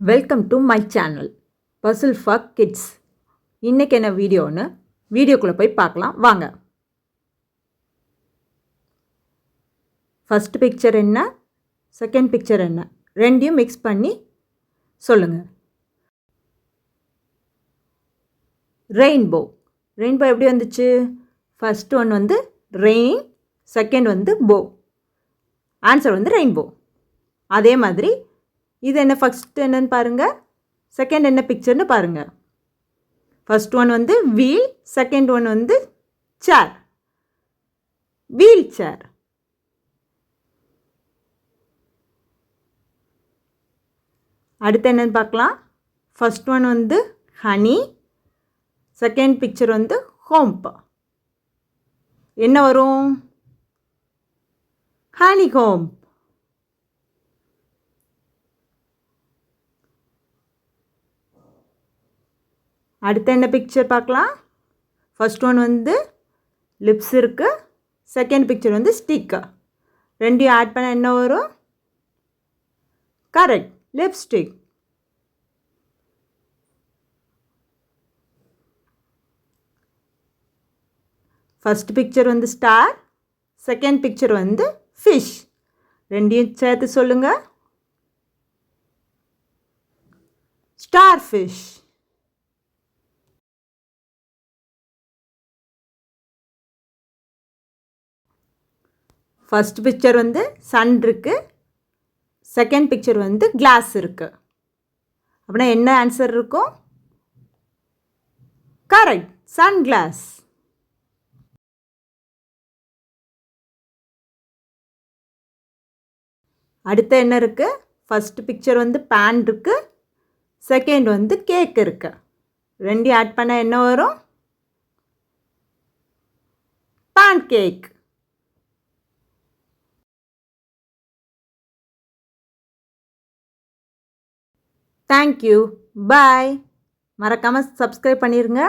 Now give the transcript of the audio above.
Welcome to my channel puzzle for kids. இன்றைக்கி என்ன வீடியோன்னு வீடியோக்குள்ளே போய் பார்க்கலாம் வாங்க. ஃபஸ்ட் பிக்சர் என்ன, செகண்ட் பிக்சர் என்ன, ரெண்டையும் மிக்ஸ் பண்ணி சொல்லுங்கள். ரெயின்போ. ரெயின்போ எப்படி வந்துச்சு? ஃபஸ்ட் ஒன் வந்து ரெயின், செகண்ட் வந்து போ. ஆன்சர் வந்து ரெயின்போ. அதே மாதிரி இது என்ன, ஃபஸ்ட் என்னன்னு பாருங்கள், செகண்ட் என்ன பிக்சர்னு பாருங்கள். ஃபஸ்ட் ஒன் வந்து வீல், செகண்ட் ஒன் வந்து சேர், வீல் சேர். அடுத்து என்னன்னு பார்க்கலாம். ஃபஸ்ட் ஒன் வந்து ஹனி, செகண்ட் பிக்சர் வந்து ஹோம்ப். என்ன வரும்? ஹனி ஹோம்ப். அடுத்து என்ன பிக்சர் பார்க்கலாம். ஃபஸ்ட் ஒன் வந்து லிப்ஸ் இருக்குது, செகண்ட் பிக்சர் வந்து ஸ்டிக்கு. ரெண்டையும் ஆட் பண்ண என்ன வரும்? Correct, lipstick. ஃபஸ்ட் பிக்சர் வந்து ஸ்டார், செகண்ட் பிக்சர் வந்து ஃபிஷ். ரெண்டையும் சேர்த்து சொல்லுங்கள். Star fish. ஃபஸ்ட் பிக்சர் வந்து சன் இருக்குது, செகண்ட் பிக்சர் வந்து கிளாஸ் இருக்குது. அப்படின்னா என்ன ஆன்சர் இருக்கும்? Correct, sun glass. அடுத்து என்ன இருக்குது? ஃபஸ்ட் பிக்சர் வந்து பேன் இருக்குது, செகண்ட் வந்து கேக் இருக்குது. ரெண்டையும் ஆட் பண்ண என்ன வரும்? Pancake. Thank you, bye. மறக்காமல் சப்ஸ்கிரைப் பண்ணிடுங்க.